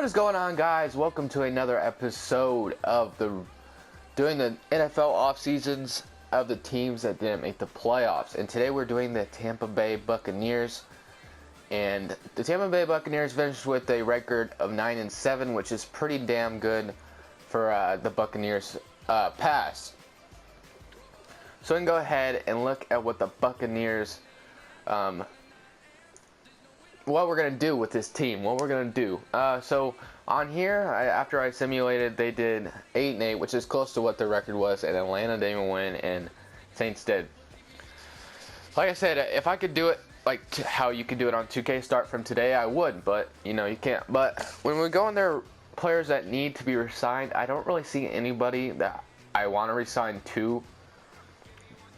What is going on, guys? Welcome to another episode of doing the NFL off seasons of the teams that didn't make the playoffs. And today we're doing the Tampa Bay Buccaneers. And the Tampa Bay Buccaneers finished with a record of 9-7, which is pretty damn good for the Buccaneers pass. So we can go ahead and look at what the Buccaneers, what we're going to do with this team, what we're going to do. So on here, after I simulated, they did 8-8, which is close to what their record was, and Atlanta didn't even win, and Saints did. Like I said, if I could do it like how you could do it on 2K, start from today, I would, but you know, you can't. But when we go on there, players that need to be re-signed, I don't really see anybody that I want to re-sign to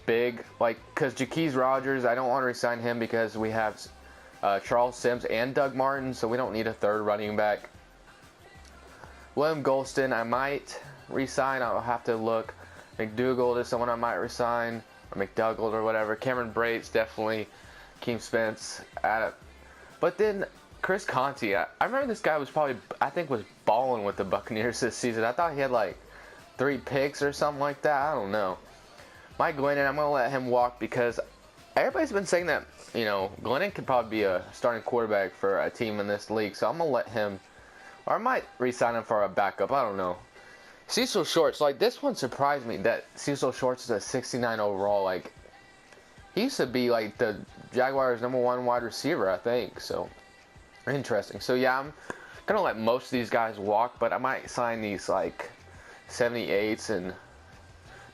big, like, because Jaquez Rodgers, I don't want to re-sign him because we have Charles Sims and Doug Martin, so we don't need a third running back. William Golston, I might re-sign. I'll have to look. McDougald is someone I might re-sign, or McDougald or whatever. Cameron Brate's definitely. Keem Spence. But then Chris Conte, I remember this guy was probably, I think, was balling with the Buccaneers this season. I thought he had like 3 picks or something like that. I don't know. Mike Glennon, I'm going to let him walk because everybody's been saying that, you know, Glennon could probably be a starting quarterback for a team in this league. So I'm going to let him, or I might re-sign him for a backup. I don't know. Cecil Shorts, like, this one surprised me that Cecil Shorts is a 69 overall. Like, he used to be like the Jaguars' #1 wide receiver, I think. So interesting. So yeah, I'm gonna let most of these guys walk, but I might sign these like 78s and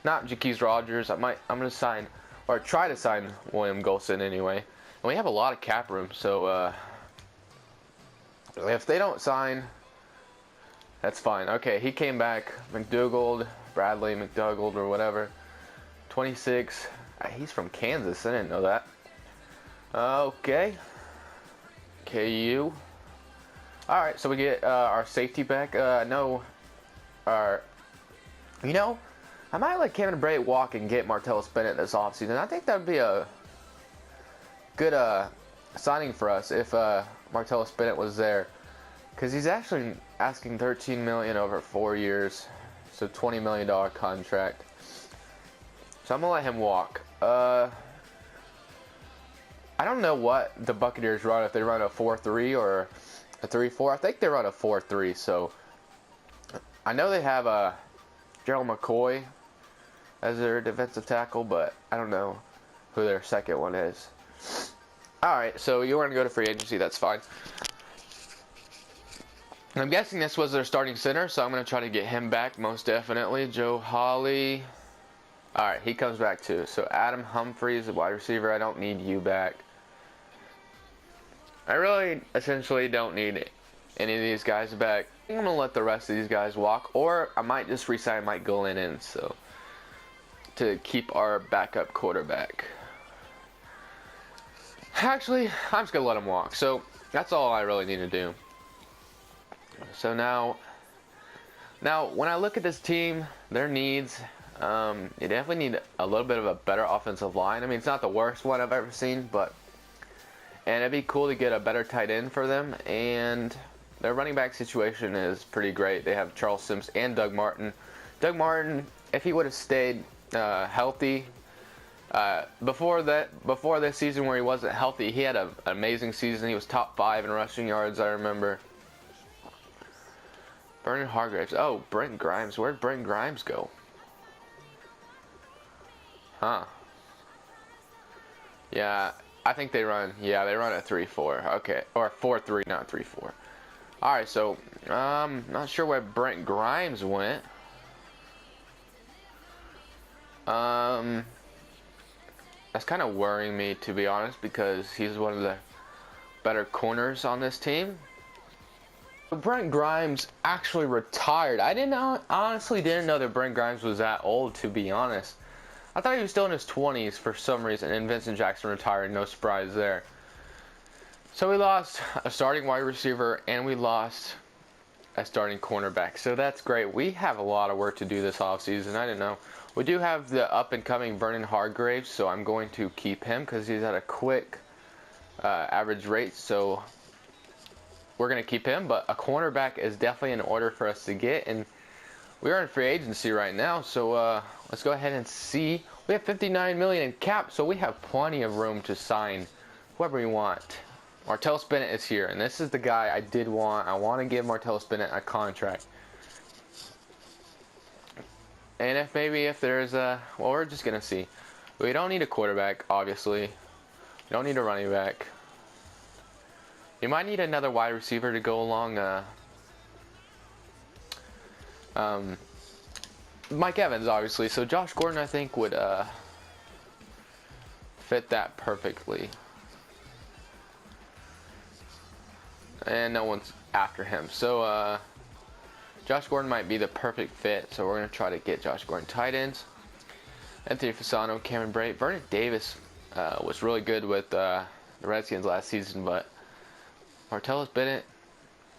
not Jaquez Rodgers. I'm gonna sign, or try to sign, William Golston anyway. And we have a lot of cap room, so if they don't sign, that's fine. Okay, he came back. McDougald, Bradley McDougald or whatever. 26. He's from Kansas. I didn't know that. Okay. KU. Alright, so we get our safety back. No. You know, I might let Cameron Brate walk and get Martellus Bennett this offseason. I think that would be a good signing for us if Martellus Bennett was there. Because he's actually asking $13 million over 4 years. So $20 million contract. So I'm going to let him walk. I don't know what the Buccaneers run, if they run a 4-3 or a 3-4. I think they run a 4-3, so I know they have Gerald McCoy as their defensive tackle, but I don't know who their second one is. Alright, so you want to go to free agency, that's fine. I'm guessing this was their starting center, so I'm going to try to get him back, most definitely. Joe Hawley. Alright, he comes back too. So Adam Humphries, a wide receiver, I don't need you back. I really essentially don't need any of these guys back. I'm going to let the rest of these guys walk, or I might just re-sign Mike Glennon so to keep our backup quarterback. Actually, I'm just going to let him walk. So that's all I really need to do. So now when I look at this team, their needs, you definitely need a little bit of a better offensive line. I mean, it's not the worst one I've ever seen, and it'd be cool to get a better tight end for them. And their running back situation is pretty great. They have Charles Sims and Doug Martin. Doug Martin, if he would have stayed healthy before this season where he wasn't healthy, he had an amazing season. He was top 5 in rushing yards, I remember. Vernon Hargreaves. Oh, Brent Grimes. Where'd Brent Grimes go? Huh. Yeah, I think they run. Yeah, they run a 3-4. Okay, or 4-3, not 3-4. All right, so not sure where Brent Grimes went. That's kind of worrying me, to be honest, because he's one of the better corners on this team. Brent Grimes actually retired. I honestly didn't know that Brent Grimes was that old, to be honest. I thought he was still in his 20s for some reason, and Vincent Jackson retired. No surprise there. So we lost a starting wide receiver, and we lost a starting cornerback. So that's great. We have a lot of work to do this offseason. I didn't know. We do have the up-and-coming Vernon Hargreaves, so I'm going to keep him because he's at a quick average rate. So we're going to keep him, but a cornerback is definitely in order for us to get, and we are in free agency right now, so let's go ahead and see. We have $59 million in cap, so we have plenty of room to sign whoever we want. Martellus Bennett is here, and this is the guy I did want. I want to give Martellus Bennett a contract. And if there's a, well, we're just going to see. We don't need a quarterback, obviously. We don't need a running back. You might need another wide receiver to go along. Mike Evans, obviously. So Josh Gordon, I think, would fit that perfectly. And no one's after him. So Josh Gordon might be the perfect fit. So we're going to try to get Josh Gordon. Tight ends. Anthony Fasano, Cameron Brate. Vernon Davis was really good with the Redskins last season, but Martellus Bennett,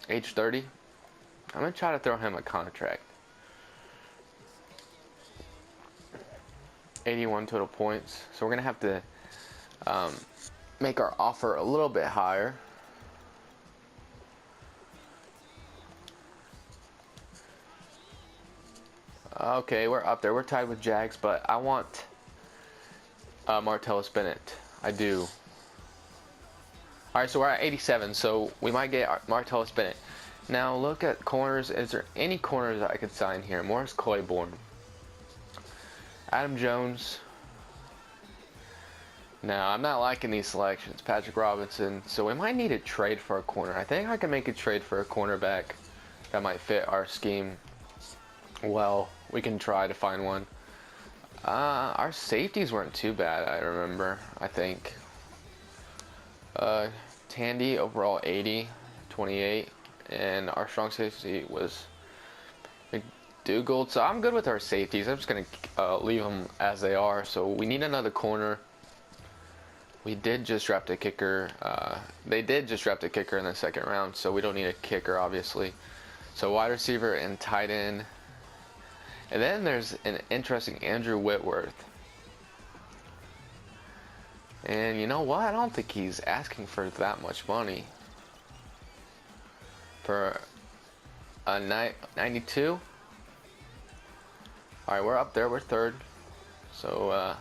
age 30. I'm going to try to throw him a contract. 81 total points. So we're going to have to make our offer a little bit higher. Okay, we're up there. We're tied with Jags, but I want Martellus Bennett. I do. All right, so we're at 87, so we might get Martellus Bennett. Now look at corners. Is there any corners that I could sign here? Morris Claiborne. Adam Jones. No, I'm not liking these selections. Patrick Robinson. So we might need a trade for a corner. I think I can make a trade for a cornerback that might fit our scheme. Well, we can try to find one. Our safeties weren't too bad, I remember, I think. Tandy, overall 80, 28. And our strong safety was McDougald. So I'm good with our safeties. I'm just going to leave them as they are. So we need another corner. We did just draft a kicker. They did just draft a kicker in the second round, so we don't need a kicker, obviously. So wide receiver and tight end. And then there's an interesting Andrew Whitworth. And you know what? I don't think he's asking for that much money. For a 92. Alright, we're up there. We're third. So,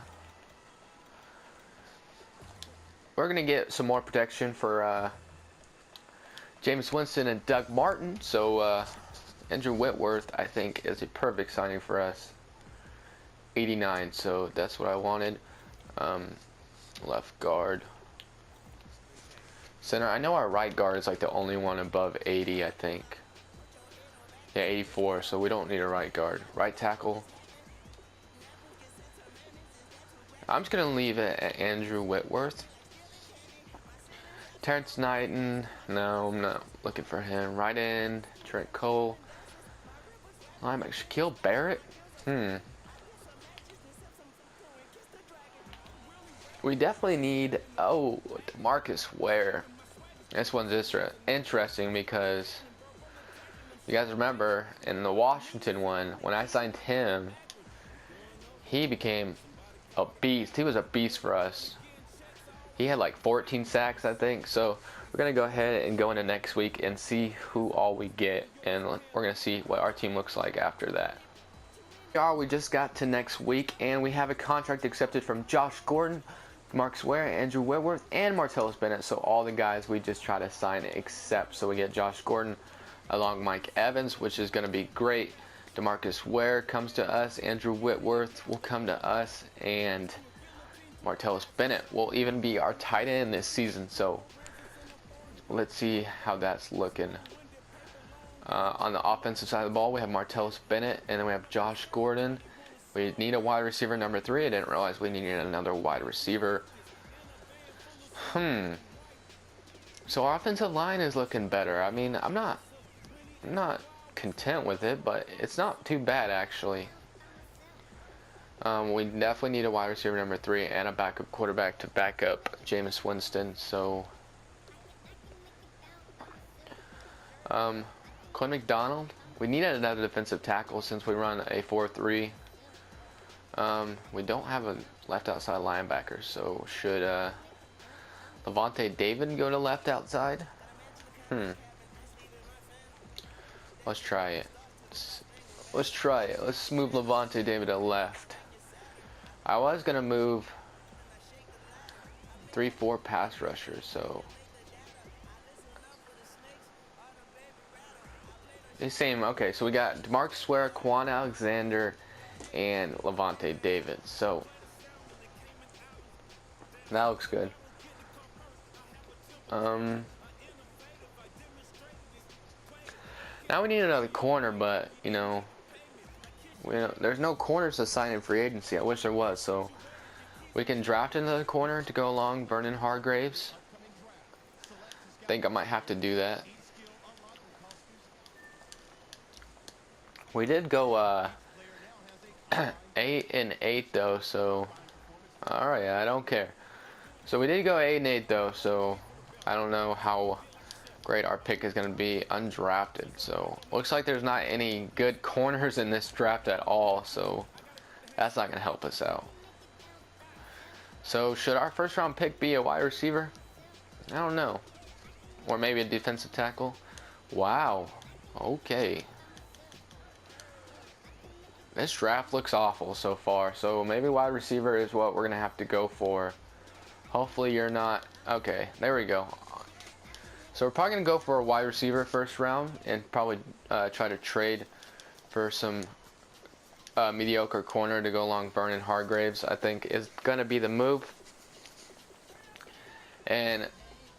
we're going to get some more protection for Jameis Winston and Doug Martin. So, Andrew Whitworth, I think, is a perfect signing for us. 89, so that's what I wanted. Left guard. Center, I know our right guard is like the only one above 80, I think. Yeah, 84, so we don't need a right guard. Right tackle. I'm just going to leave it at Andrew Whitworth. Terrence Knighton, no, I'm not looking for him. Right end, Trent Cole. Linebacker, Shaquille Barrett. We definitely need, Marcus Ware. This one's just interesting because you guys remember in the Washington one, when I signed him, he became a beast. He was a beast for us. He had like 14 sacks, I think. So we're going to go ahead and go into next week and see who all we get. And we're going to see what our team looks like after that. We just got to next week, and we have a contract accepted from Josh Gordon, Marcus Ware, Andrew Whitworth, and Martellus Bennett. So all the guys we just try to sign except. So we get Josh Gordon along Mike Evans, which is going to be great. DeMarcus Ware comes to us. Andrew Whitworth will come to us. And Martellus Bennett will even be our tight end this season. So let's see how that's looking. On the offensive side of the ball, we have Martellus Bennett, and then we have Josh Gordon. We need a wide receiver, number 3. I didn't realize we needed another wide receiver. So our offensive line is looking better. I mean, I'm not content with it, but it's not too bad, actually. We definitely need a wide receiver, number 3, and a backup quarterback to back up Jameis Winston. So, Clint McDonald. We needed another defensive tackle since we run a 4-3. We don't have a left outside linebacker, so should Levante David go to left outside? Let's try it. Let's try it. Let's move Levante David to left. I was gonna move 3-4 pass rushers, so the same. Okay, so we got DeMarcus Ware, Quan Alexander, and Levante David. So that looks good. Now we need another corner, but you know, there's no corners to sign in free agency. I wish there was. So we can draft another corner to go along Vernon Hargreaves. Think I might have to do that. We did go 8-8 though, so alright, I don't care. So we did go 8-8 though, so I don't know how great our pick is going to be undrafted. So looks like there's not any good corners in this draft at all, so that's not going to help us out. So should our first round pick be a wide receiver? I don't know. Or maybe a defensive tackle? Wow. Okay. This draft looks awful so far, so maybe wide receiver is what we're going to have to go for. Hopefully you're not. Okay, there we go. So we're probably going to go for a wide receiver first round and probably try to trade for some mediocre corner to go along Vernon Hargreaves. I think is going to be the move. And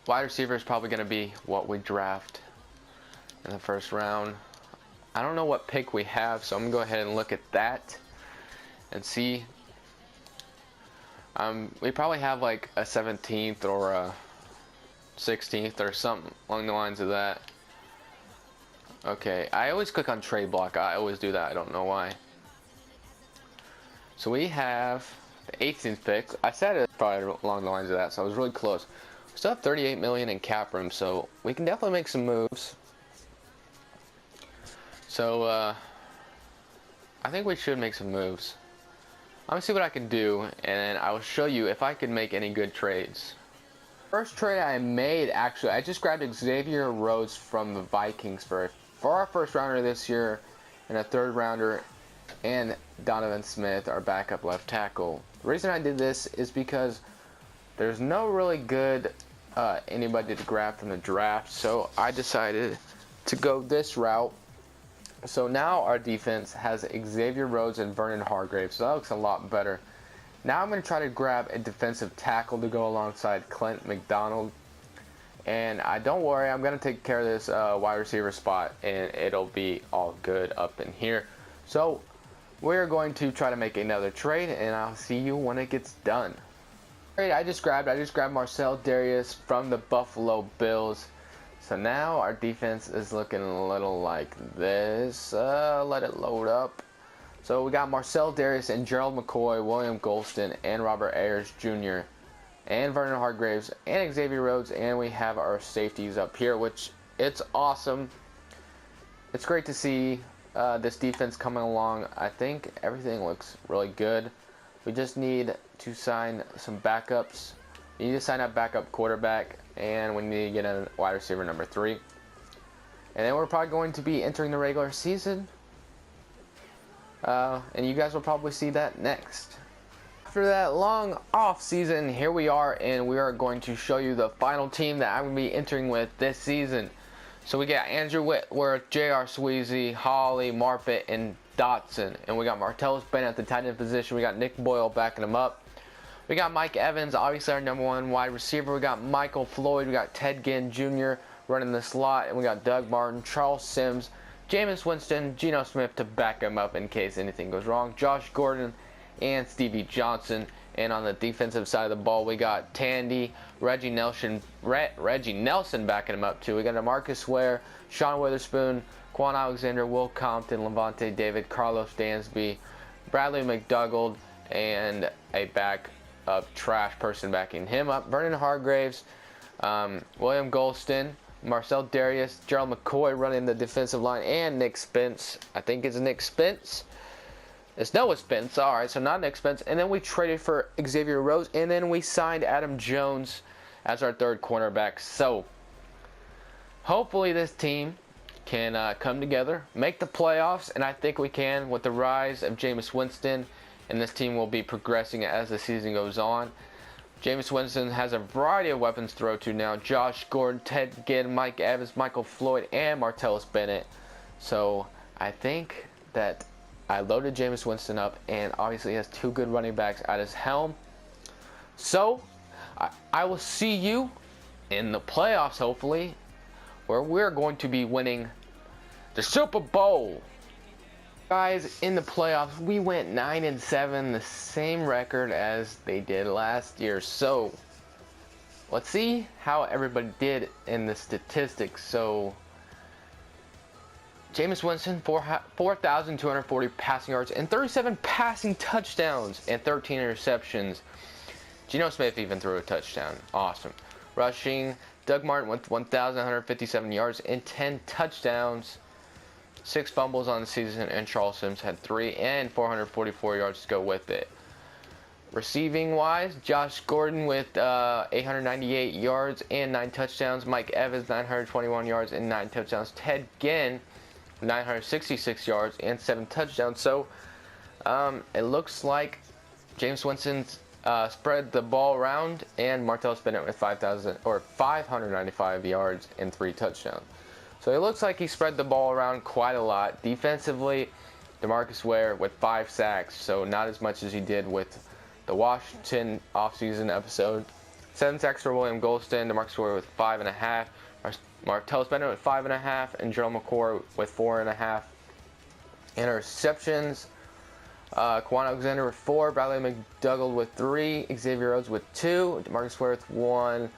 wide receiver is probably going to be what we draft in the first round. I don't know what pick we have, so I'm going to go ahead and look at that and see. We probably have like a 17th or a 16th or something along the lines of that. Okay, I always click on trade block. I always do that. I don't know why. So we have the 18th pick. I said it probably along the lines of that, so I was really close. We still have $38 million in cap room, so we can definitely make some moves. So I think we should make some moves. I'm gonna see what I can do, and I will show you if I can make any good trades. First trade I made, actually, I just grabbed Xavier Rhodes from the Vikings for our first rounder this year, and a third rounder, and Donovan Smith, our backup left tackle. The reason I did this is because there's no really good anybody to grab from the draft, so I decided to go this route. So now our defense has Xavier Rhodes and Vernon Hargreaves, so that looks a lot better. Now I'm going to try to grab a defensive tackle to go alongside Clint McDonald. And don't worry, I'm going to take care of this wide receiver spot, and it'll be all good up in here. So we're going to try to make another trade, and I'll see you when it gets done. I just grabbed Marcel Darius from the Buffalo Bills. So now our defense is looking a little like this. Let it load up. So we got Marcel Darius and Gerald McCoy, William Golston, and Robert Ayers Jr., and Vernon Hargreaves, and Xavier Rhodes, and we have our safeties up here, which it's awesome. It's great to see this defense coming along. I think everything looks really good. We just need to sign some backups. We need to sign a backup quarterback, and we need to get a wide receiver number 3. And then we're probably going to be entering the regular season. And you guys will probably see that next. After that long off season, here we are, and we are going to show you the final team that I'm going to be entering with this season. So we got Andrew Whitworth, J.R. Sweezy, Hawley, Marpet, and Dotson. And we got Martellus Bennett at the tight end position. We got Nick Boyle backing him up. We got Mike Evans, obviously our number 1 wide receiver. We got Michael Floyd. We got Ted Ginn Jr. running the slot. And we got Doug Martin, Charles Sims, Jameis Winston, Geno Smith to back him up in case anything goes wrong. Josh Gordon and Stevie Johnson. And on the defensive side of the ball, we got Tandy, Reggie Nelson backing him up too. We got Marcus Ware, Sean Witherspoon, Quan Alexander, Will Compton, Levante David, Carlos Dansby, Bradley McDougald, and a backup trash person backing him up. Vernon Hargreaves, William Golston, Marcel Darius, Gerald McCoy running the defensive line, and Nick Spence. I think it's Nick Spence. It's Noah Spence. Alright, so not Nick Spence. And then we traded for Xavier Rhodes, and then we signed Adam Jones as our third cornerback. So hopefully this team can come together, make the playoffs, and I think we can with the rise of Jameis Winston, and this team will be progressing as the season goes on. Jameis Winston has a variety of weapons to throw to now. Josh Gordon, Ted Ginn, Mike Evans, Michael Floyd, and Martellus Bennett. So I think that I loaded Jameis Winston up, and obviously he has 2 good running backs at his helm. So I will see you in the playoffs, hopefully, where we're going to be winning the Super Bowl. Guys, in the playoffs, we went 9-7, the same record as they did last year. So let's see how everybody did in the statistics. So Jameis Winston, 4,240 passing yards and 37 passing touchdowns and 13 interceptions. Geno Smith even threw a touchdown. Awesome. Rushing, Doug Martin with 1,157 yards and 10 touchdowns. 6 fumbles on the season, and Charles Sims had 3 and 444 yards to go with it. Receiving wise, Josh Gordon with 898 yards and 9 touchdowns. Mike Evans, 921 yards and 9 touchdowns. Ted Ginn, 966 yards and 7 touchdowns. So it looks like Jameis Winston spread the ball around, and Martellus Bennett with 595 yards and 3 touchdowns. So it looks like he spread the ball around quite a lot. Defensively, DeMarcus Ware with 5 sacks, so not as much as he did with the Washington offseason episode. 7 sacks for William Golston, DeMarcus Ware with 5.5, Martellus Bennett with 5.5, and Gerald McCoy with 4.5 interceptions. Quan Alexander with 4, Bradley McDougald with 3, Xavier Rhodes with 2, DeMarcus Ware with 1,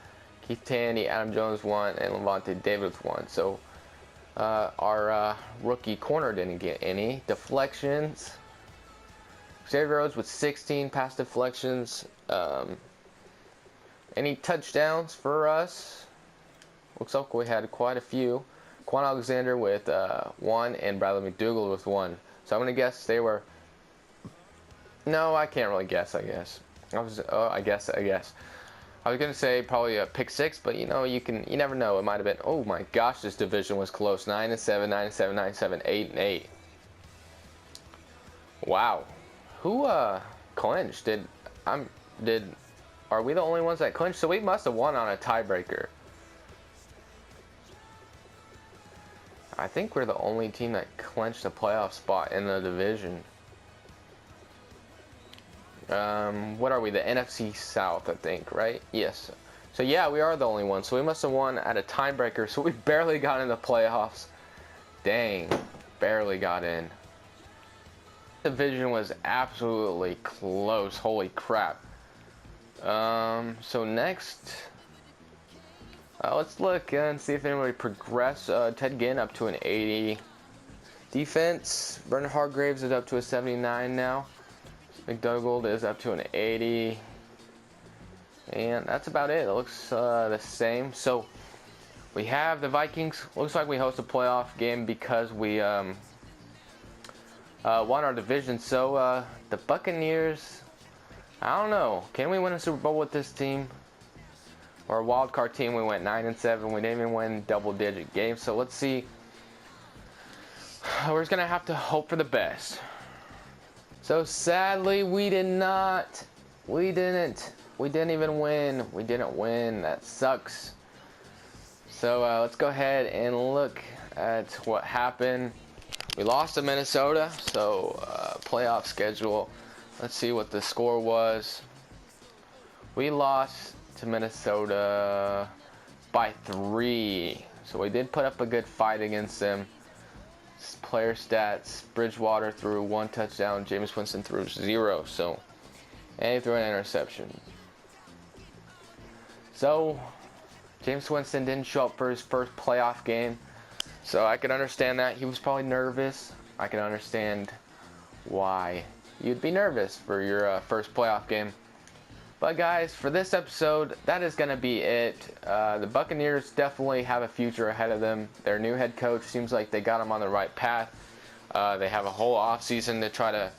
Keith Tandy, Adam Jones 1, and Levante David with 1. So our rookie corner didn't get any deflections. Xavier Rhodes with 16 pass deflections. Any touchdowns for us? Looks like we had quite a few. Quan Alexander with 1 and Bradley McDougald with 1. So I'm going to guess they were... No, I can't really guess, I guess. I guess. I was gonna say probably a pick 6, but you never know. It might have been. Oh my gosh, this division was close. 9-7, 9-7, 9-7, 8-8. Wow, who clinched? Are we the only ones that clinched? So we must have won on a tiebreaker. I think we're the only team that clinched a playoff spot in the division. What are we? The NFC South, I think, right? Yes. So yeah, we are the only one. So we must have won at a tiebreaker. So we barely got in the playoffs. Dang, barely got in. The division was absolutely close. Holy crap. So next, let's look and see if anybody progressed. Ted Ginn up to an 80. Defense, Bernard Hargraves is up to a 79 now. McDougald is up to an 80, and that's about it. It looks the same. So we have the Vikings. Looks like we host a playoff game because we won our division. So the Buccaneers, I don't know. Can we win a Super Bowl with this team? Or a wild card team? We went 9-7. We didn't even win double-digit games. So let's see. We're just gonna have to hope for the best. So sadly, we did not. We didn't even win. We didn't win. That sucks. So let's go ahead and look at what happened. We lost to Minnesota. So playoff schedule. Let's see what the score was. We lost to Minnesota by 3. So we did put up a good fight against them. Player stats: Bridgewater threw 1 touchdown, Jameis Winston threw 0. So, and he threw an interception. So, Jameis Winston didn't show up for his first playoff game. So I can understand that. He was probably nervous. I can understand why you'd be nervous for your first playoff game. But guys, for this episode, that is going to be it. The Buccaneers definitely have a future ahead of them. Their new head coach seems like they got them on the right path. They have a whole offseason to try to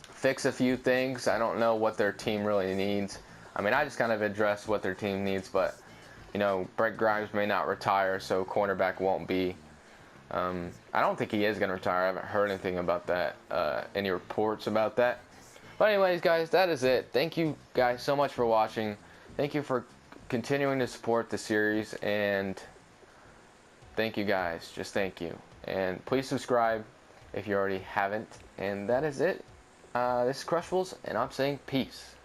fix a few things. I don't know what their team really needs. I mean, I just kind of addressed what their team needs, but, Brett Grimes may not retire, so cornerback won't be I don't think he is going to retire. I haven't heard anything about that, any reports about that. But anyways, guys, that is it. Thank you guys so much for watching. Thank you for continuing to support the series, and thank you guys. Just thank you. And please subscribe if you already haven't. And that is it. This is Crushables, and I'm saying peace.